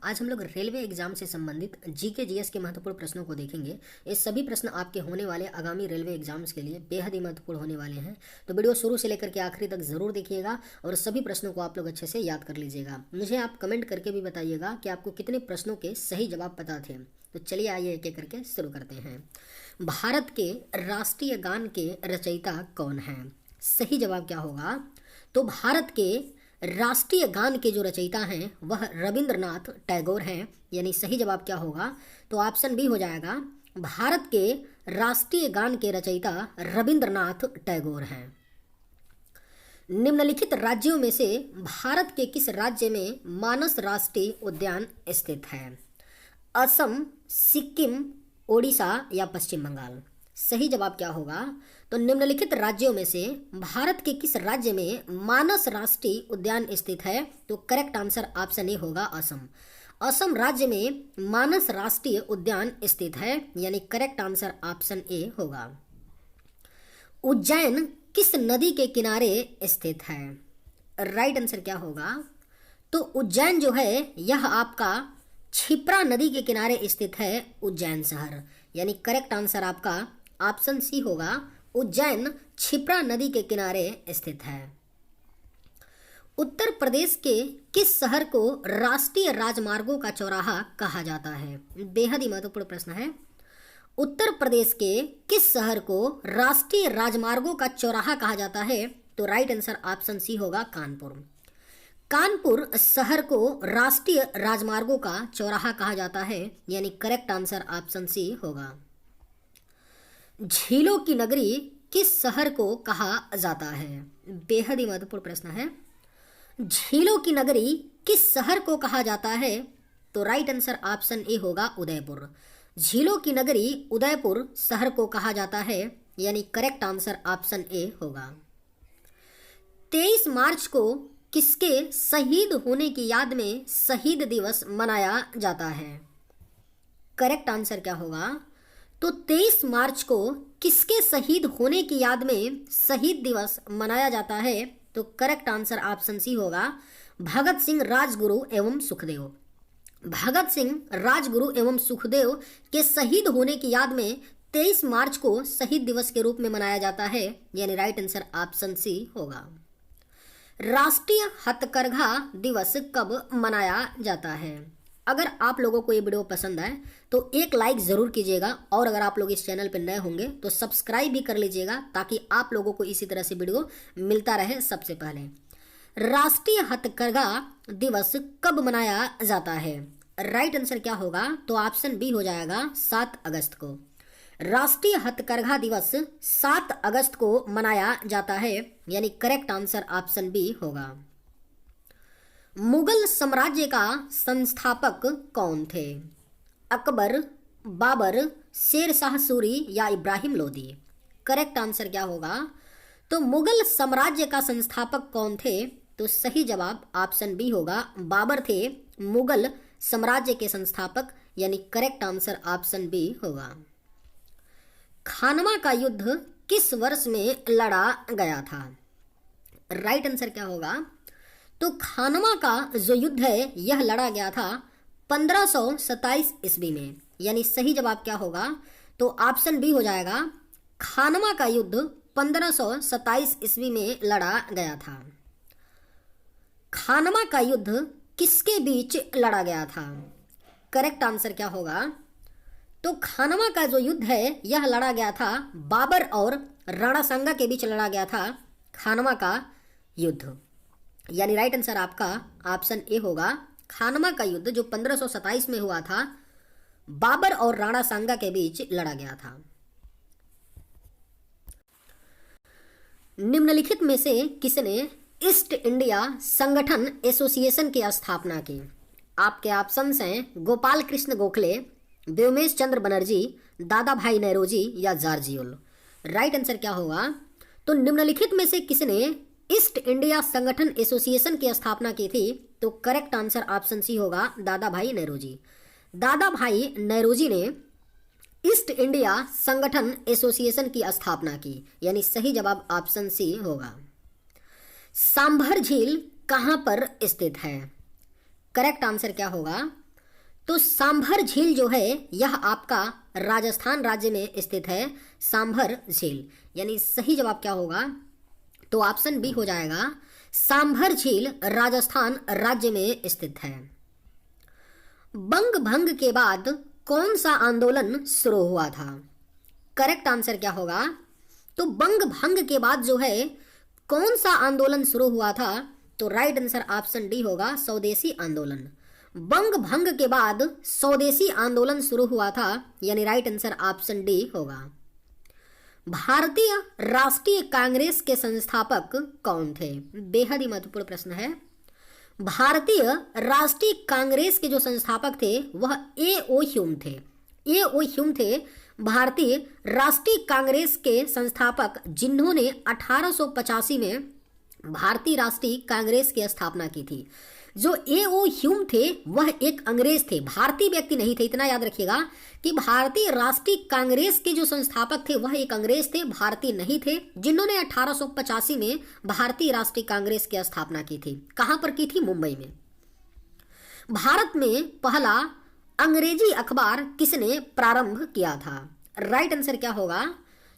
आज हम लोग रेलवे एग्जाम से संबंधित जीके जीएस के महत्वपूर्ण प्रश्नों को देखेंगे। ये सभी प्रश्न आपके होने वाले आगामी रेलवे एग्जाम्स के लिए बेहद ही महत्वपूर्ण होने वाले हैं। तो वीडियो शुरू से लेकर के आखिरी तक जरूर देखिएगा और सभी प्रश्नों को आप लोग अच्छे से याद कर लीजिएगा। मुझे आप कमेंट करके भी बताइएगा कि आपको कितने प्रश्नों के सही जवाब पता थे। तो चलिए आइए एक एक करके शुरू करते हैं। भारत के राष्ट्रीय गान के रचयिता कौन है? सही जवाब क्या होगा? तो भारत के राष्ट्रीय गान के जो रचयिता हैं वह रविंद्रनाथ टैगोर हैं। यानी सही जवाब क्या होगा? तो ऑप्शन बी हो जाएगा। भारत के राष्ट्रीय गान के रचयिता रविंद्रनाथ टैगोर हैं। निम्नलिखित राज्यों में से भारत के किस राज्य में मानस राष्ट्रीय उद्यान स्थित है? असम, सिक्किम, ओडिशा या पश्चिम बंगाल? सही जवाब क्या होगा? तो निम्नलिखित राज्यों में से भारत के किस राज्य में मानस राष्ट्रीय उद्यान स्थित है? तो करेक्ट आंसर ऑप्शन ए होगा, असम। असम राज्य में मानस राष्ट्रीय उद्यान स्थित है, यानी करेक्ट आंसर ऑप्शन ए होगा। उज्जैन किस नदी के किनारे स्थित है? राइट आंसर क्या होगा? तो उज्जैन जो है यह आपका क्षिप्रा नदी के किनारे स्थित है, उज्जैन शहर। यानी करेक्ट आंसर आपका ऑप्शन सी होगा, उज्जैन क्षिप्रा नदी के किनारे स्थित है। उत्तर प्रदेश के किस शहर को राष्ट्रीय राजमार्गों का चौराहा कहा जाता है? बेहद ही महत्वपूर्ण प्रश्न है। उत्तर प्रदेश के किस शहर को राष्ट्रीय राजमार्गों का चौराहा कहा जाता है? तो राइट आंसर ऑप्शन सी होगा, कानपुर। कानपुर शहर को राष्ट्रीय राजमार्गों का चौराहा कहा जाता है, यानी करेक्ट आंसर ऑप्शन सी होगा। झीलों की नगरी किस शहर को कहा जाता है? बेहद ही महत्वपूर्ण प्रश्न है। झीलों की नगरी किस शहर को कहा जाता है? तो राइट आंसर ऑप्शन ए होगा, उदयपुर। झीलों की नगरी उदयपुर शहर को कहा जाता है, यानी करेक्ट आंसर ऑप्शन ए होगा। 23 मार्च को किसके शहीद होने की याद में शहीद दिवस मनाया जाता है? करेक्ट आंसर क्या होगा? तो 23 मार्च को किसके शहीद होने की याद में शहीद दिवस मनाया जाता है? तो करेक्ट आंसर ऑप्शन सी होगा, भगत सिंह, राजगुरु एवं सुखदेव। भगत सिंह, राजगुरु एवं सुखदेव के शहीद होने की याद में 23 मार्च को शहीद दिवस के रूप में मनाया जाता है, यानी राइट आंसर ऑप्शन सी होगा। राष्ट्रीय हथकरघा दिवस कब मनाया जाता है? अगर आप लोगों को ये वीडियो पसंद आए तो एक लाइक ज़रूर कीजिएगा, और अगर आप लोग इस चैनल पर नए होंगे तो सब्सक्राइब भी कर लीजिएगा, ताकि आप लोगों को इसी तरह से वीडियो मिलता रहे सबसे पहले। राष्ट्रीय हथकरघा दिवस कब मनाया जाता है? राइट आंसर क्या होगा? तो ऑप्शन बी हो जाएगा, 7 अगस्त को। राष्ट्रीय हथकरघा दिवस 7 अगस्त को मनाया जाता है, यानी करेक्ट आंसर ऑप्शन बी होगा। मुगल साम्राज्य का संस्थापक कौन थे? अकबर, बाबर, शेर शाह सूरी या इब्राहिम लोदी? करेक्ट आंसर क्या होगा? तो मुगल साम्राज्य का संस्थापक कौन थे? तो सही जवाब ऑप्शन बी होगा, बाबर थे मुगल साम्राज्य के संस्थापक, यानी करेक्ट आंसर ऑप्शन बी होगा। खानवा का युद्ध किस वर्ष में लड़ा गया था? राइट आंसर क्या होगा? तो खानवा का जो युद्ध है यह लड़ा गया था 1527 ईस्वी में, यानी सही जवाब क्या होगा? तो ऑप्शन बी हो जाएगा, खानवा का युद्ध 1527 ईस्वी में लड़ा गया था। खानवा का युद्ध किसके बीच लड़ा गया था? करेक्ट आंसर क्या होगा? तो खानवा का जो युद्ध है यह लड़ा गया था बाबर और राणा सांगा के बीच लड़ा गया था खानवा का युद्ध, यानी राइट आंसर आपका ऑप्शन ए होगा। खानवा का युद्ध जो 1527 में हुआ था, बाबर और राणा सांगा के बीच लड़ा गया था। निम्नलिखित में से किसने ईस्ट इंडिया संगठन एसोसिएशन की स्थापना की? आपके ऑप्शंस हैं गोपाल कृष्ण गोखले, व्योमेश चंद्र बनर्जी, दादा भाई नौरोजी या जॉर्जियोल। राइट आंसर क्या होगा? तो निम्नलिखित में से किसने ईस्ट इंडिया संगठन एसोसिएशन की स्थापना की थी? तो करेक्ट आंसर ऑप्शन सी होगा, दादा भाई नौरोजी। दादा भाई नौरोजी ने ईस्ट इंडिया संगठन एसोसिएशन की स्थापना की, यानी सही जवाब ऑप्शन सी होगा। सांभर झील कहां पर स्थित है? करेक्ट आंसर क्या होगा? तो सांभर झील जो है यह आपका राजस्थान राज्य में स्थित है। सांभर झील, यानी सही जवाब क्या होगा, तो ऑप्शन बी हो जाएगा, सांभर झील राजस्थान राज्य में स्थित है। बंग भंग के बाद कौन सा आंदोलन शुरू हुआ था? करेक्ट आंसर क्या होगा, तो बंग भंग के बाद जो है कौन सा आंदोलन शुरू हुआ था, तो राइट आंसर ऑप्शन डी होगा, स्वदेशी आंदोलन। बंग भंग के बाद स्वदेशी आंदोलन शुरू हुआ था, यानी राइट आंसर ऑप्शन डी होगा। भारतीय राष्ट्रीय कांग्रेस के संस्थापक कौन थे? बेहद ही महत्वपूर्ण प्रश्न है। भारतीय राष्ट्रीय कांग्रेस के जो संस्थापक थे वह ए.ओ. ह्यूम थे। ए.ओ. ह्यूम थे भारतीय राष्ट्रीय कांग्रेस के संस्थापक, जिन्होंने 1885 में भारतीय राष्ट्रीय कांग्रेस की स्थापना की थी। जो ए.ओ. ह्यूम थे वह एक अंग्रेज थे, भारतीय व्यक्ति नहीं थे। इतना याद रखिएगा कि भारतीय राष्ट्रीय कांग्रेस के जो संस्थापक थे वह एक अंग्रेज थे, भारतीय नहीं थे, जिन्होंने 1885 में भारतीय राष्ट्रीय कांग्रेस की स्थापना की थी। कहां पर की थी? मुंबई में। भारत में पहला अंग्रेजी अखबार किसने प्रारंभ किया था? राइट आंसर क्या होगा,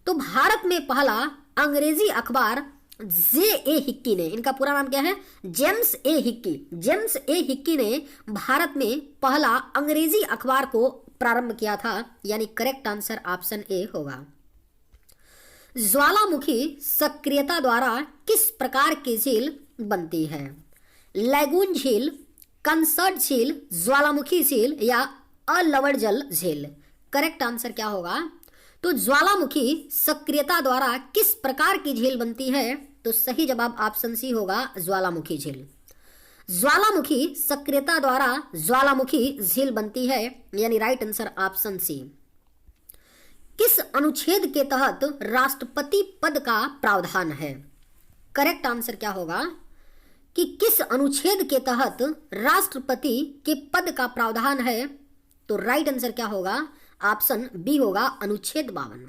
तो भारत में पहला अंग्रेजी अखबार जे.ए. हिक्की ने, इनका पूरा नाम क्या है? जेम्स ए. हिक्की। जेम्स ए. हिक्की ने भारत में पहला अंग्रेजी अखबार को प्रारंभ किया था, यानी करेक्ट आंसर ऑप्शन ए होगा। ज्वालामुखी सक्रियता द्वारा किस प्रकार की झील बनती है? लैगून झील, कंसर्ट झील, ज्वालामुखी झील या अलवड़ जल झील? करेक्ट आंसर क्या होगा, तो ज्वालामुखी सक्रियता द्वारा किस प्रकार की झील बनती है, तो सही जवाब ऑप्शन सी होगा, ज्वालामुखी झील। ज्वालामुखी सक्रियता द्वारा ज्वालामुखी झील बनती है, यानी राइट आंसर ऑप्शन सी। किस अनुच्छेद के तहत राष्ट्रपति पद का प्रावधान है? करेक्ट आंसर क्या होगा, कि किस अनुच्छेद के तहत राष्ट्रपति के पद का प्रावधान है, तो राइट आंसर क्या होगा, ऑप्शन बी होगा, अनुच्छेद 52।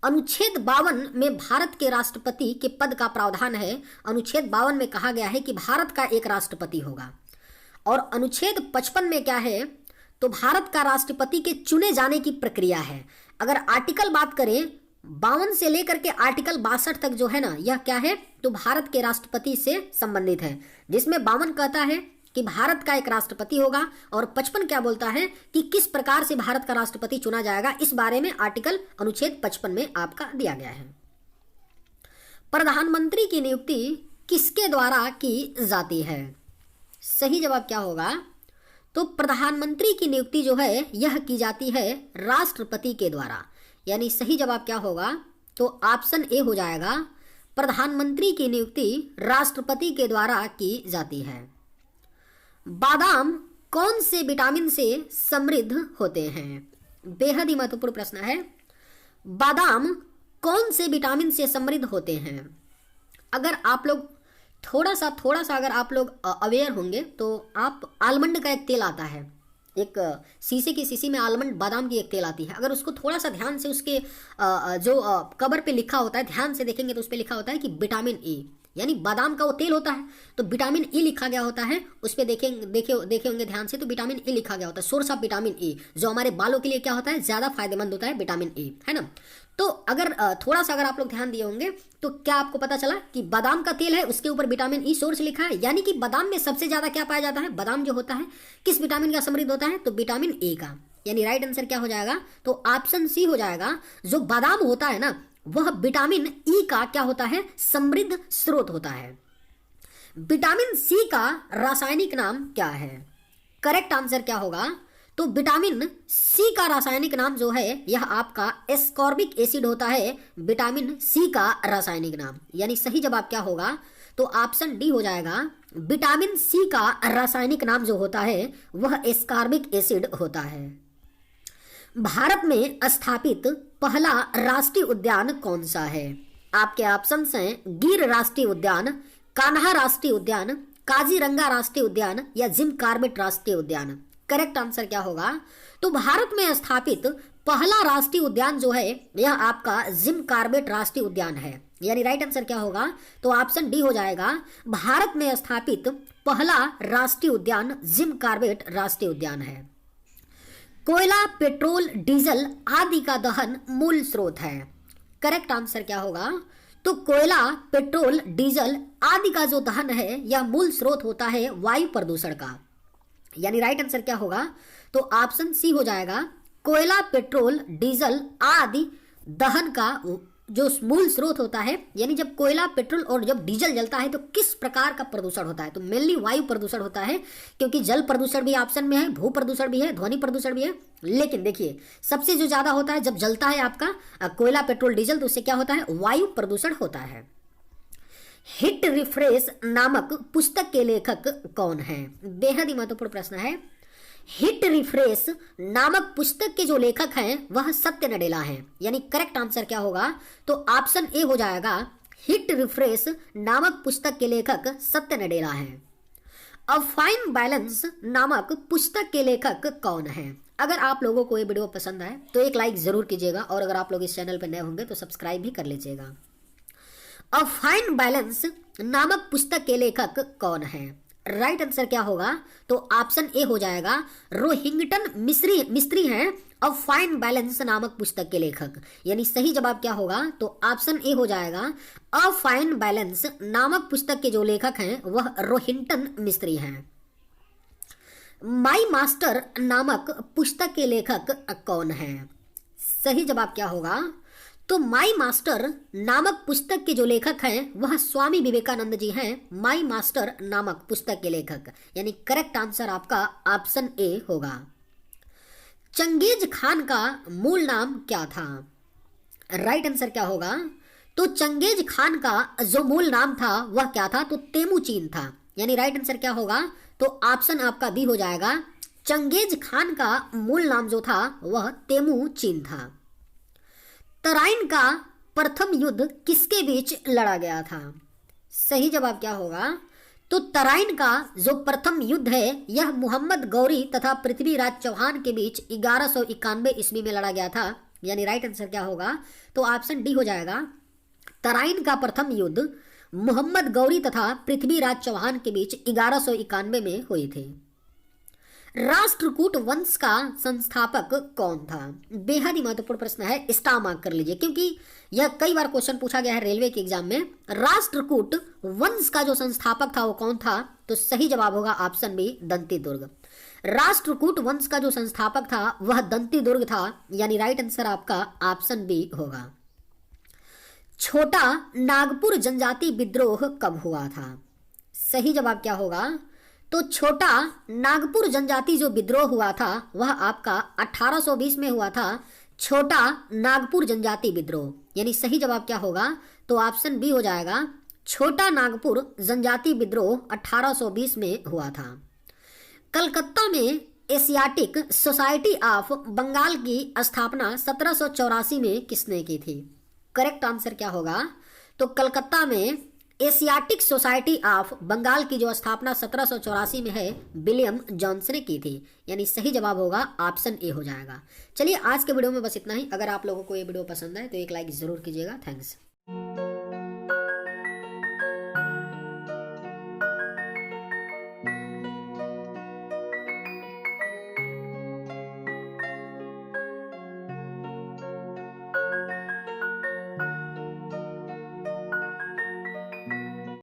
अनुच्छेद 52 में भारत के राष्ट्रपति के पद का प्रावधान है। अनुच्छेद 52 में कहा गया है कि भारत का एक राष्ट्रपति होगा। और अनुच्छेद 55 में क्या है, तो भारत का राष्ट्रपति के चुने जाने की प्रक्रिया है। अगर आर्टिकल बात करें 52 से लेकर के आर्टिकल 62 तक जो है ना, यह क्या है, तो भारत के राष्ट्रपति से संबंधित है। जिसमें 52 कहता है कि भारत का एक राष्ट्रपति होगा, और 55 क्या बोलता है कि किस प्रकार से भारत का राष्ट्रपति चुना जाएगा। इस बारे में आर्टिकल अनुच्छेद 55 में आपका दिया गया है। प्रधानमंत्री की नियुक्ति किसके द्वारा की जाती है? सही जवाब क्या होगा, तो प्रधानमंत्री की नियुक्ति जो है यह की जाती है राष्ट्रपति के द्वारा, यानी सही जवाब क्या होगा, तो ऑप्शन ए हो जाएगा, प्रधानमंत्री की नियुक्ति राष्ट्रपति के द्वारा की जाती है। बादाम कौन से विटामिन से समृद्ध होते हैं? बेहद ही महत्वपूर्ण प्रश्न है। बादाम कौन से विटामिन से समृद्ध होते हैं? अगर आप लोग थोड़ा सा अगर आप लोग अवेयर होंगे तो आप आलमंड का एक तेल आता है, एक शीशे की शीशी में आलमंड बादाम की एक तेल आती है। अगर उसको थोड़ा सा ध्यान से उसके जो कवर पे लिखा होता है, ध्यान से देखेंगे तो उस पे लिखा होता है कि विटामिन ए, यानी बादाम का वो तेल होता है तो विटामिन ई लिखा गया होता है। उस पे देखे होंगे ध्यान से, तो विटामिन ई लिखा गया होता है, सोर्स ऑफ विटामिन ई, जो हमारे बालों के लिए क्या होता है, ज्यादा फायदेमंद होता है विटामिन ई, है ना। तो अगर थोड़ा सा अगर आप लोग ध्यान दिए होंगे तो क्या आपको पता चला कि बादाम का तेल है, उसके ऊपर विटामिन ई सोर्स लिखा है, यानी कि बादाम में सबसे ज्यादा क्या पाया जाता है, बादाम जो होता है किस विटामिन का समृद्ध होता है, तो विटामिन ए का, यानी राइट आंसर क्या हो जाएगा, तो ऑप्शन सी हो जाएगा। जो बादाम होता है ना वह विटामिन ई का क्या होता है, समृद्ध स्रोत होता है। विटामिन सी का रासायनिक नाम क्या है? करेक्ट आंसर क्या होगा, तो विटामिन सी का रासायनिक नाम जो है यह आपका एस्कॉर्बिक एसिड होता है, विटामिन सी का रासायनिक नाम, यानी सही जवाब क्या होगा, तो ऑप्शन डी हो जाएगा। विटामिन सी का रासायनिक नाम जो होता है वह एस्कॉर्बिक एसिड होता है। भारत में स्थापित पहला राष्ट्रीय उद्यान कौन सा है? आपके ऑप्शंस हैं गिर राष्ट्रीय उद्यान, कान्हा राष्ट्रीय उद्यान, काजीरंगा राष्ट्रीय उद्यान या जिम कॉर्बेट राष्ट्रीय उद्यान। करेक्ट आंसर क्या होगा, तो भारत में स्थापित पहला राष्ट्रीय उद्यान जो है यह आपका जिम कॉर्बेट राष्ट्रीय उद्यान है, यानी राइट आंसर क्या होगा, तो ऑप्शन डी हो जाएगा। भारत में स्थापित पहला राष्ट्रीय उद्यान जिम कॉर्बेट राष्ट्रीय उद्यान है। कोयला, पेट्रोल, डीजल आदि का दहन मूल स्रोत है। करेक्ट आंसर क्या होगा? तो कोयला, पेट्रोल, डीजल आदि का जो दहन है यह मूल स्रोत होता है वायु प्रदूषण का। यानी राइट आंसर क्या होगा? तो ऑप्शन सी हो जाएगा। कोयला, पेट्रोल, डीजल आदि दहन का जो मूल स्रोत होता है, यानी जब कोयला, पेट्रोल और जब डीजल जलता है तो किस प्रकार का प्रदूषण होता है? तो मेनली वायु प्रदूषण होता है, क्योंकि जल प्रदूषण भी ऑप्शन में है, भू प्रदूषण भी है, ध्वनि प्रदूषण भी है। लेकिन देखिए सबसे जो ज्यादा होता है जब जलता है आपका कोयला, पेट्रोल, डीजल, तो उससे क्या होता है? वायु प्रदूषण होता है। हिट रिफ्रेश नामक पुस्तक के लेखक कौन है? बेहद ही महत्वपूर्ण प्रश्न है। हिट रिफ्रेश नामक पुस्तक के जो लेखक हैं वह सत्य नडेला हैं। यानी करेक्ट आंसर क्या होगा? तो ऑप्शन ए हो जाएगा। हिट रिफ्रेश नामक पुस्तक के लेखक सत्य नडेला हैं। अ फाइन बैलेंस नामक पुस्तक के लेखक कौन है? अगर आप लोगों को ये वीडियो पसंद आए तो एक लाइक जरूर कीजिएगा, और अगर आप लोग इस चैनल पर नए होंगे तो सब्सक्राइब भी कर लीजिएगा। अ फाइन बैलेंस नामक पुस्तक के लेखक कौन है? राइट आंसर क्या होगा? तो ऑप्शन ए हो जाएगा। रोहिंग्टन मिस्त्री हैं अ फाइन बैलेंस नामक पुस्तक के लेखक। यानी सही जवाब क्या होगा? तो ऑप्शन ए हो जाएगा। अ फाइन बैलेंस नामक पुस्तक के जो लेखक हैं वह रोहिंग्टन मिस्त्री हैं। माई मास्टर नामक पुस्तक के लेखक कौन है? सही जवाब क्या होगा? तो माई मास्टर नामक पुस्तक के जो लेखक हैं वह स्वामी विवेकानंद जी हैं। माई मास्टर नामक पुस्तक के लेखक, यानी करेक्ट आंसर आपका ऑप्शन ए होगा। चंगेज खान का मूल नाम क्या था? राइट आंसर क्या होगा? तो चंगेज खान का जो मूल नाम था वह क्या था? तो तेमुचीन था। यानी राइट आंसर क्या होगा? तो ऑप्शन आपका बी हो जाएगा। चंगेज खान का मूल नाम जो था वह तेमुचीन था। तराइन का प्रथम युद्ध किसके बीच लड़ा गया था? सही जवाब क्या होगा? तो तराइन का जो प्रथम युद्ध है यह मोहम्मद गौरी तथा पृथ्वीराज चौहान के बीच 1191 ईस्वी में लड़ा गया था। यानी राइट आंसर क्या होगा? तो ऑप्शन डी हो जाएगा। तराइन का प्रथम युद्ध मोहम्मद गौरी तथा पृथ्वीराज चौहान के बीच 1191 में हुई थी। राष्ट्रकूट वंश का संस्थापक कौन था? बेहद ही महत्वपूर्ण प्रश्न है, स्टार मार्क कर लीजिए क्योंकि यह कई बार क्वेश्चन पूछा गया है रेलवे के एग्जाम में। राष्ट्रकूट वंश का जो संस्थापक था वो कौन था? तो सही जवाब होगा ऑप्शन बी, दंती दुर्ग। राष्ट्रकूट वंश का जो संस्थापक था वह दंती दुर्ग था। यानी राइट आंसर आपका ऑप्शन बी होगा। छोटा नागपुर जनजाति विद्रोह कब हुआ था? सही जवाब क्या होगा? तो छोटा नागपुर जनजाति जो विद्रोह हुआ था वह आपका 1820 में हुआ था। छोटा नागपुर जनजाति विद्रोह, यानी सही जवाब क्या होगा? तो ऑप्शन बी हो जाएगा। छोटा नागपुर जनजाति विद्रोह 1820 में हुआ था। कलकत्ता में एशियाटिक सोसाइटी ऑफ बंगाल की स्थापना 1784 में किसने की थी? करेक्ट आंसर क्या होगा? तो कलकत्ता में एशियाटिक सोसाइटी ऑफ बंगाल की जो स्थापना 1784 में है विलियम जॉनसन ने की थी। यानी सही जवाब होगा ऑप्शन ए हो जाएगा। चलिए आज के वीडियो में बस इतना ही। अगर आप लोगों को ये वीडियो पसंद आए तो एक लाइक जरूर कीजिएगा। थैंक्स।